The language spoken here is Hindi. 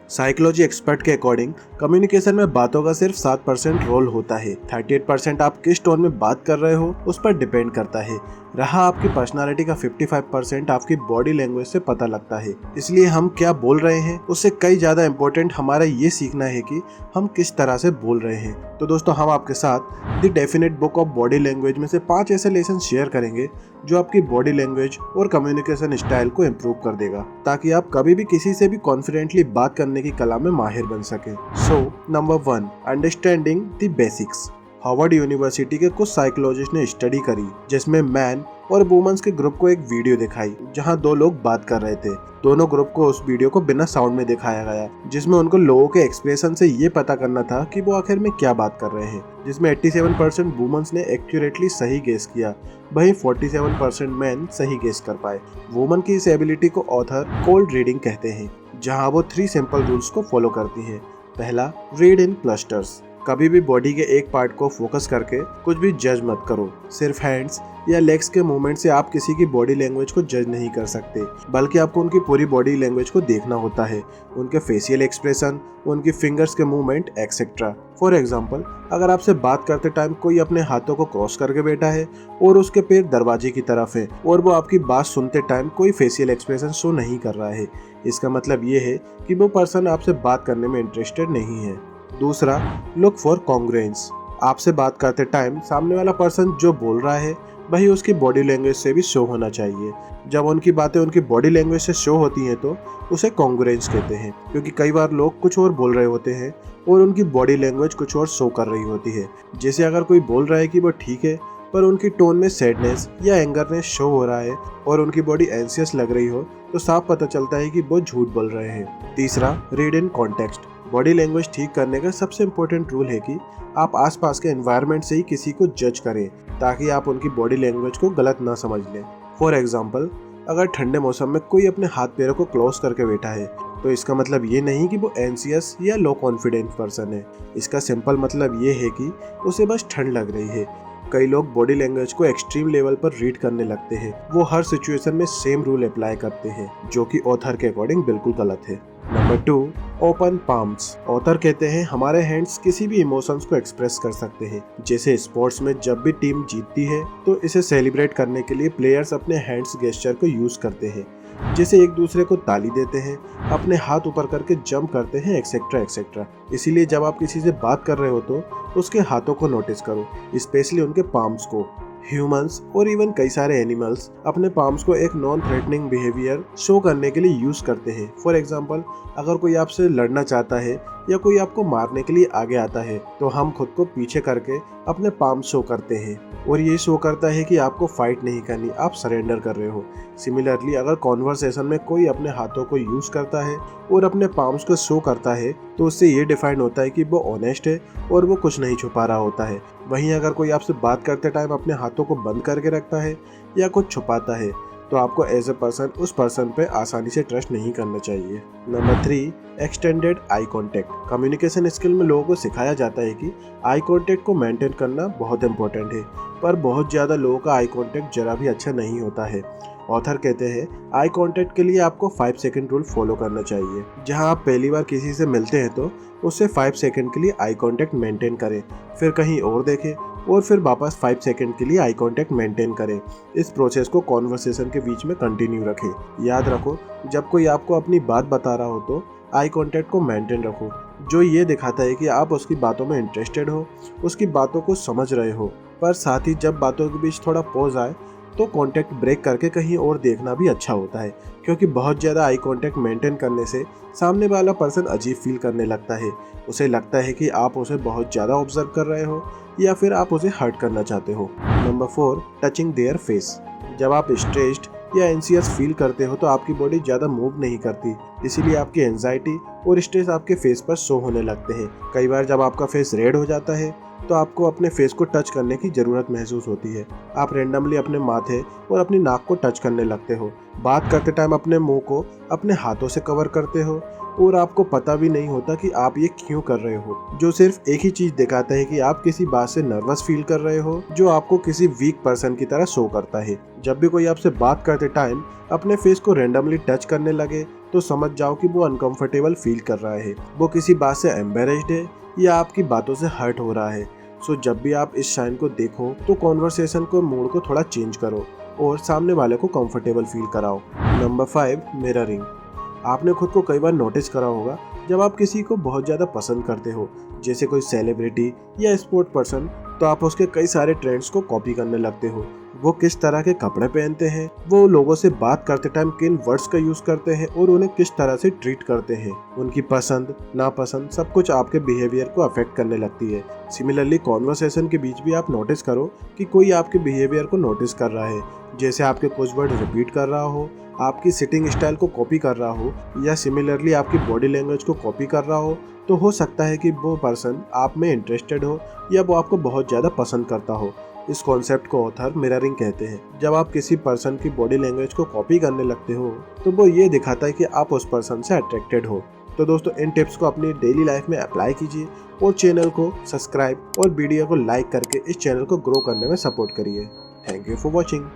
साइकोलॉजी एक्सपर्ट के अकॉर्डिंग कम्युनिकेशन में बातों का सिर्फ 7% रोल होता है। 38% आप किस टोन में बात कर रहे हो उस पर डिपेंड करता है। रहा आपकी पर्सनालिटी का 55% आपकी बॉडी लैंग्वेज से पता लगता है। इसलिए हम क्या बोल रहे हैं उससे कई ज्यादा इम्पोर्टेंट हमारा ये सीखना है कि हम किस तरह से बोल रहे हैं। तो दोस्तों, हम आपके साथ the definite book of body language में से 5 ऐसे लेसन शेयर करेंगे जो आपकी बॉडी लैंग्वेज और कम्युनिकेशन स्टाइल को इम्प्रूव कर देगा, ताकि आप कभी भी किसी से भी कॉन्फिडेंटली बात करने की कला में माहिर बन सके। So number 1, understanding the basics. Harvard university के कुछ साइकोलॉजिस्ट ने स्टडी करी जिसमें मैन और वुमेन्स के ग्रुप को एक वीडियो दिखाई जहां 2 लोग बात कर रहे थे। दोनों ग्रुप को उस वीडियो को बिना साउंड में दिखाया गया, जिसमें उनको लोगों के एक्सप्रेशन से ये पता करना था कि वो आखिर में क्या बात कर रहे हैं। जिसमें 87% वुमेन्स ने एक्यूरेटली सही गेस किया, वहीं 47% मैन सही गेस कर पाए। वुमन की इस एबिलिटी को ऑथर कोल्ड रीडिंग कहते हैं, जहाँ वो 3 सिंपल रूल्स को फॉलो करती है। पहला, रीड इन क्लस्टर्स। कभी भी बॉडी के एक पार्ट को फोकस करके कुछ भी जज मत करो। सिर्फ हैंड्स या लेग्स के मूवमेंट से आप किसी की बॉडी लैंग्वेज को जज नहीं कर सकते, बल्कि आपको उनकी पूरी बॉडी लैंग्वेज को देखना होता है, उनके फेशियल एक्सप्रेशन, उनकी फिंगर्स के मूवमेंट एक्सेट्रा। फॉर एग्जाम्पल, अगर आपसे बात करते टाइम कोई अपने हाथों को क्रॉस करके बैठा है और उसके पैर दरवाजे की तरफ है और वो आपकी बात सुनते टाइम कोई फेशियल एक्सप्रेशन शो नहीं कर रहा है, इसका मतलब ये है कि वो पर्सन आपसे बात करने में इंटरेस्टेड नहीं है। दूसरा, लुक फॉर कॉन्ग्रुएंस। आपसे बात करते टाइम सामने वाला पर्सन जो बोल रहा है वही उसकी बॉडी लैंग्वेज से भी शो होना चाहिए। जब उनकी बातें उनकी बॉडी लैंग्वेज से शो होती हैं तो उसे कॉन्ग्रुएंस कहते हैं, क्योंकि कई बार लोग कुछ और बोल रहे होते हैं और उनकी बॉडी लैंग्वेज कुछ और शो कर रही होती है। जैसे अगर कोई बोल रहा है कि वो ठीक है पर उनकी टोन में सैडनेस या एंगरनेस शो हो रहा है और उनकी बॉडी एंसियस लग रही हो, तो साफ पता चलता है कि वो झूठ बोल रहे हैं। तीसरा, read in context. Body language ठीक करने का सबसे इम्पोर्टेंट रूल है कि आप आसपास के एनवायरनमेंट से ही किसी को जज करें, ताकि आप उनकी बॉडी लैंग्वेज को गलत ना समझ लें। फॉर एग्जाम्पल, अगर ठंडे मौसम में कोई अपने हाथ पैरों को क्लोज करके बैठा है तो इसका मतलब ये नहीं कि वो एंसियस या लो कॉन्फिडेंस पर्सन है। इसका सिंपल मतलब ये है कि उसे बस ठंड लग रही है। कई लोग बॉडी लैंग्वेज को एक्सट्रीम लेवल पर रीड करने लगते हैं। वो हर सिचुएशन में सेम रूल अप्लाई करते हैं, जो कि ऑथर के अकॉर्डिंग बिल्कुल गलत है। Number 2, open palms. ऑथर कहते हैं हमारे हैंड्स किसी भी इमोशंस को एक्सप्रेस कर सकते हैं। जैसे स्पोर्ट्स में जब भी टीम जीतती है तो इसे सेलिब्रेट करने के लिए प्लेयर्स अपने हैंड्स गेस्चर को यूज करते हैं, जैसे एक दूसरे को ताली देते हैं, अपने हाथ ऊपर करके जंप करते हैं, एक्सेट्रा एक्सेट्रा। इसीलिए जब आप किसी से बात कर रहे हो तो उसके हाथों को नोटिस करो, स्पेशली उनके पाम्स को। ह्यूमंस और इवन कई सारे एनिमल्स अपने पाम्स को एक नॉन थ्रेटनिंग बिहेवियर शो करने के लिए यूज करते हैं। फॉर एग्जाम्पल, अगर कोई आपसे लड़ना चाहता है या कोई आपको मारने के लिए आगे आता है तो हम खुद को पीछे करके अपने पाम शो करते हैं, और ये शो करता है कि आपको फाइट नहीं करनी, आप सरेंडर कर रहे हो। सिमिलरली, अगर कॉन्वर्सेशन में कोई अपने हाथों को यूज करता है और अपने पाम्स को शो करता है तो उससे ये डिफाइन होता है कि वो ऑनेस्ट है और वो कुछ नहीं छुपा रहा होता है। वहीं अगर कोई आपसे बात करते टाइम अपने हाथों को बंद करके रखता है या कुछ छुपाता है तो आपको एज ए पर्सन उस पर्सन पे आसानी से ट्रस्ट नहीं करना चाहिए। Number 3, extended eye contact. Communication skill में लोगों को सिखाया जाता है कि आई कॉन्टेक्ट को मेंटेन करना बहुत इंपॉर्टेंट है, पर बहुत ज़्यादा लोगों का आई कॉन्टेक्ट जरा भी अच्छा नहीं होता है। ऑथर कहते हैं आई कांटेक्ट के लिए आपको 5 सेकंड रूल फॉलो करना चाहिए। जहां आप पहली बार किसी से मिलते हैं तो उससे 5 सेकंड के लिए आई कांटेक्ट मेंटेन करें, फिर कहीं और देखें और फिर वापस 5 सेकंड के लिए आई कांटेक्ट मेंटेन करें। इस प्रोसेस को कॉन्वर्सेशन के बीच में कंटिन्यू रखें। याद रखो, जब कोई आपको अपनी बात बता रहा हो तो आई कांटेक्ट को मेंटेन रखो, जो ये दिखाता है कि आप उसकी बातों में इंटरेस्टेड हो, उसकी बातों को समझ रहे हो। पर साथ ही जब बातों के बीच थोड़ा पॉज आए तो कांटेक्ट ब्रेक करके कहीं और देखना भी अच्छा होता है, क्योंकि बहुत ज़्यादा आई कांटेक्ट मेंटेन करने से सामने वाला पर्सन अजीब फील करने लगता है। उसे लगता है कि आप उसे बहुत ज़्यादा ऑब्जर्व कर रहे हो या फिर आप उसे हर्ट करना चाहते हो। Number 4, touching their face. जब आप स्ट्रेस्ड या एंसियस फील करते हो तो आपकी बॉडी ज़्यादा मूव नहीं करती, इसीलिए आपकी एंजाइटी और स्ट्रेस आपके फेस पर शो होने लगते हैं। कई बार जब आपका फेस रेड हो जाता है तो आपको अपने फेस को टच करने की ज़रूरत महसूस होती है। आप रेंडमली अपने माथे और अपनी नाक को टच करने लगते हो। बात करते टाइम अपने मुंह को अपने हाथों से कवर करते हो और आपको पता भी नहीं होता कि आप ये क्यों कर रहे हो, जो सिर्फ एक ही चीज दिखाता है कि आप किसी बात से नर्वस फील कर रहे हो, जो आपको किसी वीक पर्सन की तरह शो करता है। जब भी कोई आपसे बात करते टाइम अपने फेस को रैंडमली टच करने लगे तो समझ जाओ कि वो अनकंफर्टेबल फील कर रहा है, वो किसी बात से एम्बेरेस्ड है या आपकी बातों से हर्ट हो रहा है। सो जब भी आप इस साइन को देखो तो कॉन्वर्सेशन को मूड को थोड़ा चेंज करो और सामने वाले को कंफर्टेबल फील कराओ। Number 5, mirroring. आपने खुद को कई बार नोटिस करा होगा जब आप किसी को बहुत ज़्यादा पसंद करते हो, जैसे कोई सेलिब्रिटी या स्पोर्ट पर्सन, तो आप उसके कई सारे ट्रेंड्स को कॉपी करने लगते हो। वो किस तरह के कपड़े पहनते हैं, वो लोगों से बात करते टाइम किन वर्ड्स का यूज़ करते हैं और उन्हें किस तरह से ट्रीट करते हैं, उनकी पसंद नापसंद सब कुछ आपके बिहेवियर को अफेक्ट करने लगती है। सिमिलरली कॉन्वर्सेशन के बीच भी आप नोटिस करो कि कोई आपके बिहेवियर को नोटिस कर रहा है, जैसे आपके कुछ वर्ड रिपीट कर रहा हो, आपकी सिटिंग स्टाइल को कॉपी कर रहा हो या सिमिलरली आपकी बॉडी लैंग्वेज को कॉपी कर रहा हो। तो हो सकता है कि वो पर्सन आप में इंटरेस्टेड हो या वो आपको बहुत ज़्यादा पसंद करता हो। इस कॉन्सेप्ट को ऑथर मिररिंग कहते हैं। जब आप किसी पर्सन की बॉडी लैंग्वेज को कॉपी करने लगते हो तो वो ये दिखाता है कि आप उस पर्सन से अट्रैक्टेड हो। तो दोस्तों इन टिप्स को अपनी डेली लाइफ में अप्लाई कीजिए और चैनल को सब्सक्राइब और वीडियो को लाइक करके इस चैनल को ग्रो करने में सपोर्ट करिए। Thank you for watching.